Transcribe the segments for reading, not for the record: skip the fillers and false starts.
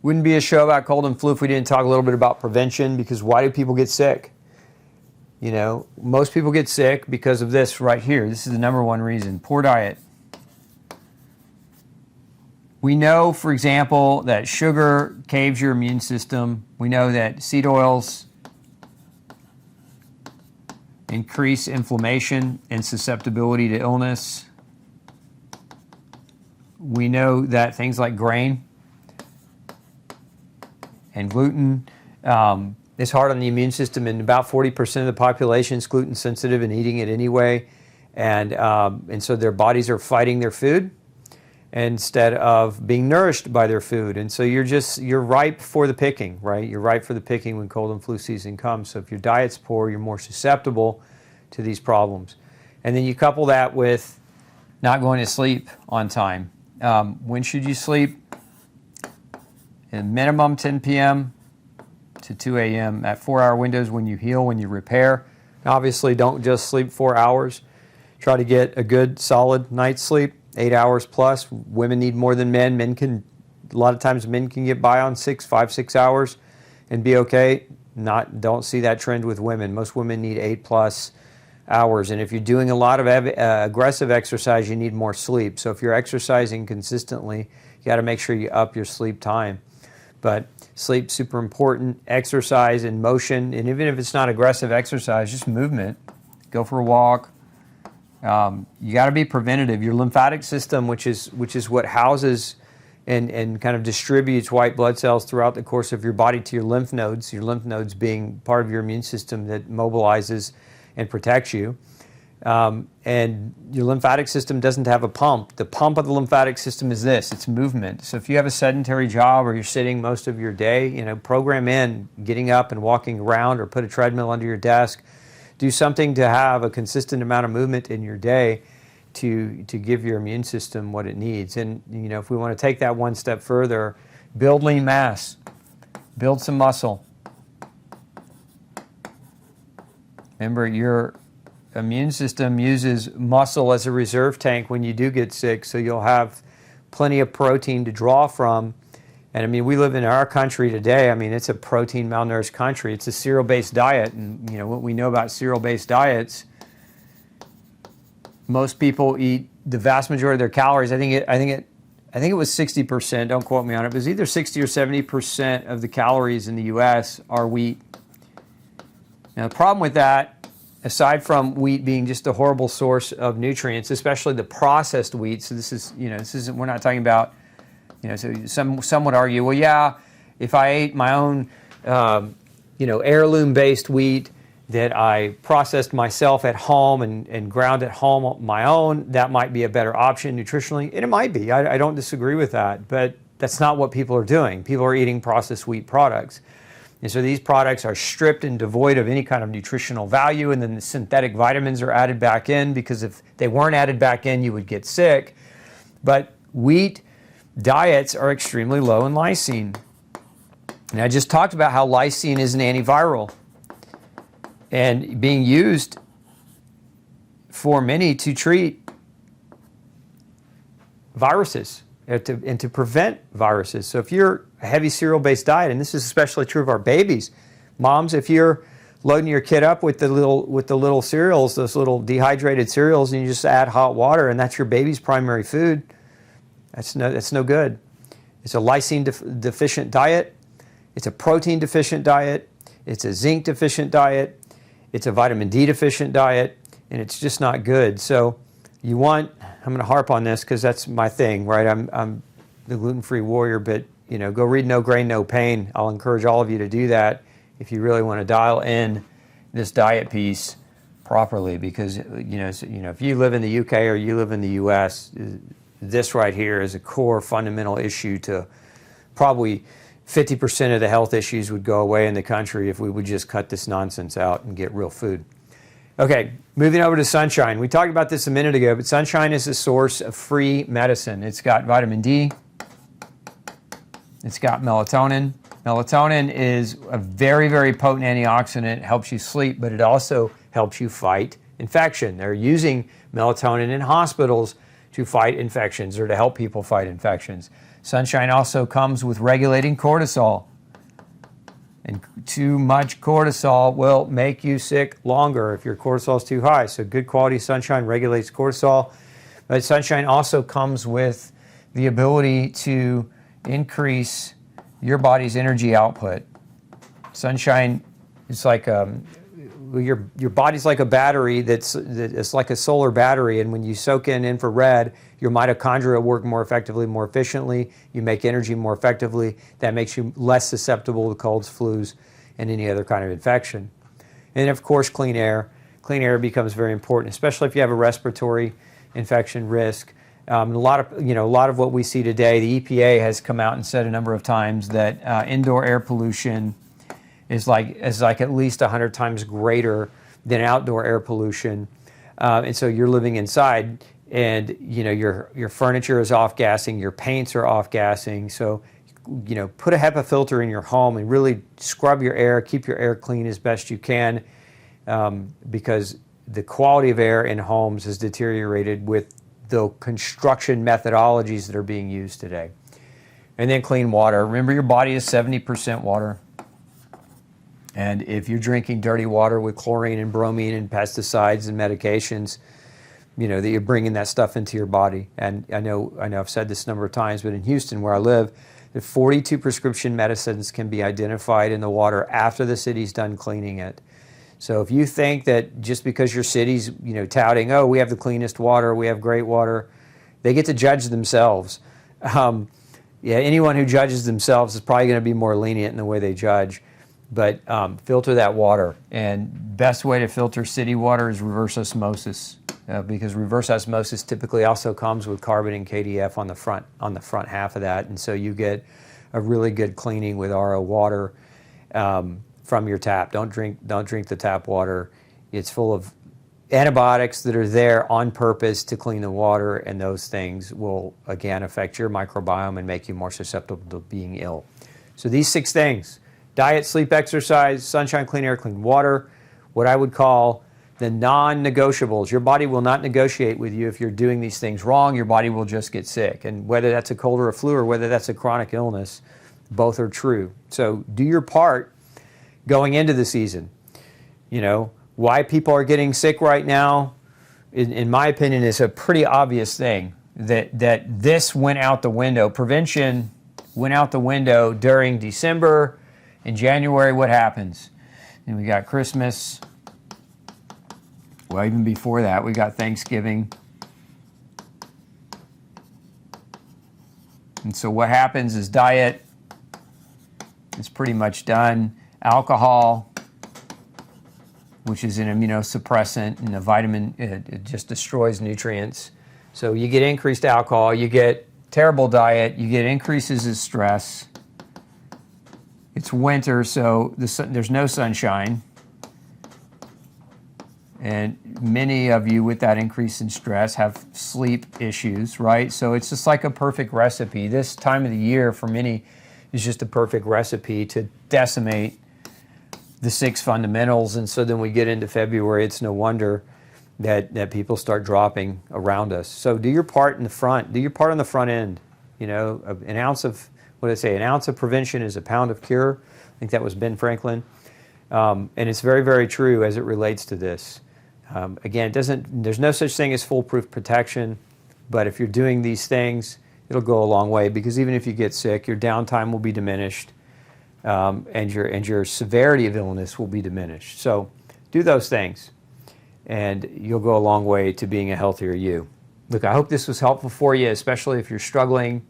Wouldn't be a show about cold and flu if we didn't talk a little bit about prevention, because why do people get sick? You know, most people get sick because of this right here. This is the number one reason: poor diet. We know, for example, that sugar caves your immune system. We know that seed oils increase inflammation and susceptibility to illness. We know that things like grain and gluten is hard on the immune system, and about 40% of the population is gluten sensitive and eating it anyway. And so their bodies are fighting their food instead of being nourished by their food. And so you're ripe for the picking, right? You're ripe for the picking when cold and flu season comes. So if your diet's poor, you're more susceptible to these problems. And then you couple that with not going to sleep on time. When should you sleep? In minimum 10 p.m. to 2 a.m. at 4-hour windows when you heal, when you repair. Obviously, don't just sleep 4 hours. Try to get a good, solid night's sleep. 8 hours plus. Women need more than men. A lot of times men can get by on 5, 6 hours and be okay. Don't see that trend with women. Most women need 8+ hours. And if you're doing a lot of aggressive exercise, you need more sleep. So if you're exercising consistently, you got to make sure you up your sleep time. But sleep, super important. Exercise and motion, and even if it's not aggressive exercise, just movement. Go for a walk. You got to be preventative. Your lymphatic system, which is what houses and kind of distributes white blood cells throughout the course of your body to your lymph nodes being part of your immune system that mobilizes and protects you. And your lymphatic system doesn't have a pump. The pump of the lymphatic system is this: it's movement. So if you have a sedentary job or you're sitting most of your day, program in getting up and walking around, or put a treadmill under your desk. Do something to have a consistent amount of movement in your day to give your immune system what it needs. And if we want to take that one step further, build lean mass, build some muscle. Remember, your immune system uses muscle as a reserve tank when you do get sick, so you'll have plenty of protein to draw from. And we live in our country today. It's a protein malnourished country. It's a cereal-based diet, and what we know about cereal-based diets, most people eat the vast majority of their calories. I think it was 60%. Don't quote me on it. But it was either 60 or 70% of the calories in the U.S. are wheat. Now the problem with that, aside from wheat being just a horrible source of nutrients, especially the processed wheat. So this isn't. We're not talking about. So some would argue, well, yeah, if I ate my own, heirloom-based wheat that I processed myself at home and ground at home on my own, that might be a better option nutritionally. And it might be. I don't disagree with that. But that's not what people are doing. People are eating processed wheat products. And so these products are stripped and devoid of any kind of nutritional value, and then the synthetic vitamins are added back in, because if they weren't added back in, you would get sick. But wheat diets are extremely low in lysine. And I just talked about how lysine is an antiviral and being used for many to treat viruses and to prevent viruses. So if you're a heavy cereal-based diet, and this is especially true of our babies, moms, if you're loading your kid up with the little cereals, those little dehydrated cereals, and you just add hot water, and that's your baby's primary food, that's no good. It's a lysine deficient diet. It's a protein deficient diet. It's a zinc deficient diet. It's a vitamin D deficient diet, and it's just not good. So I'm going to harp on this because that's my thing, right? I'm the gluten-free warrior, but go read No Grain, No Pain. I'll encourage all of you to do that if you really want to dial in this diet piece properly, because if you live in the UK or you live in the US, this right here is a core fundamental issue to probably 50% of the health issues would go away in the country if we would just cut this nonsense out and get real food. Okay, moving over to sunshine. We talked about this a minute ago, but sunshine is a source of free medicine. It's got vitamin D. It's got melatonin. Melatonin is a very, very potent antioxidant. It helps you sleep, but it also helps you fight infection. They're using melatonin in hospitals to fight infections or to help people fight infections. Sunshine also comes with regulating cortisol. And too much cortisol will make you sick longer if your cortisol is too high. So good quality sunshine regulates cortisol. But sunshine also comes with the ability to increase your body's energy output. Sunshine is like your body's like a battery that's like a solar battery, and when you soak in infrared, your mitochondria work more effectively, more efficiently. You make energy more effectively. That makes you less susceptible to colds, flus, and any other kind of infection. And of course, clean air. Clean air becomes very important, especially if you have a respiratory infection risk. A lot of what we see today, the EPA has come out and said a number of times that indoor air pollution is like at least 100 times greater than outdoor air pollution. And so you're living inside, and your furniture is off-gassing, your paints are off-gassing. So put a HEPA filter in your home and really scrub your air, keep your air clean as best you can, because the quality of air in homes has deteriorated with the construction methodologies that are being used today. And then clean water. Remember, your body is 70% water. And if you're drinking dirty water with chlorine and bromine and pesticides and medications, that you're bringing that stuff into your body. And I know I've said this a number of times, but in Houston, where I live, the 42 prescription medicines can be identified in the water after the city's done cleaning it. So if you think that just because your city's touting, oh, we have the cleanest water, we have great water, they get to judge themselves. Anyone who judges themselves is probably going to be more lenient in the way they judge. But filter that water. And best way to filter city water is reverse osmosis, because reverse osmosis typically also comes with carbon and KDF on the front half of that, and so you get a really good cleaning with RO water from your tap. Don't drink the tap water. It's full of antibiotics that are there on purpose to clean the water, and those things will again affect your microbiome and make you more susceptible to being ill. So these 6 things: diet, sleep, exercise, sunshine, clean air, clean water, what I would call the non-negotiables. Your body will not negotiate with you if you're doing these things wrong. Your body will just get sick. And whether that's a cold or a flu or whether that's a chronic illness, both are true. So do your part going into the season. Why people are getting sick right now, in my opinion, is a pretty obvious thing. That this went out the window. Prevention went out the window during December. In January, what happens? And we got Christmas. Well, even before that, we got Thanksgiving. And so what happens is diet is pretty much done. Alcohol, which is an immunosuppressant and a vitamin, it just destroys nutrients. So you get increased alcohol, you get terrible diet, you get increases in stress. It's winter, so there's no sunshine. And many of you with that increase in stress have sleep issues, right? So it's just like a perfect recipe. This time of the year for many is just a perfect recipe to decimate the 6 fundamentals. And so then we get into February, it's no wonder that people start dropping around us. So do your part in the front. Do your part on the front end. An ounce of prevention is a pound of cure. I think that was Ben Franklin. And it's very, very true as it relates to this. Again, there's no such thing as foolproof protection, but if you're doing these things, it'll go a long way, because even if you get sick, your downtime will be diminished, and your severity of illness will be diminished. So do those things, and you'll go a long way to being a healthier you. Look, I hope this was helpful for you, especially if you're struggling.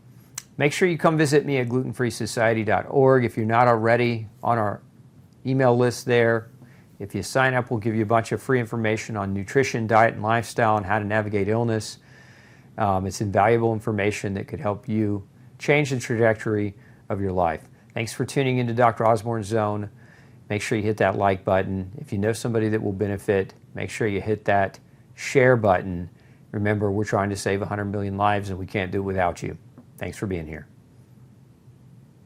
Make sure you come visit me at glutenfreesociety.org. If you're not already on our email list there, if you sign up, we'll give you a bunch of free information on nutrition, diet, and lifestyle, and how to navigate illness. It's invaluable information that could help you change the trajectory of your life. Thanks for tuning into Dr. Osborne's Zone. Make sure you hit that like button. If you know somebody that will benefit, make sure you hit that share button. Remember, we're trying to save 100 million lives, and we can't do it without you. Thanks for being here.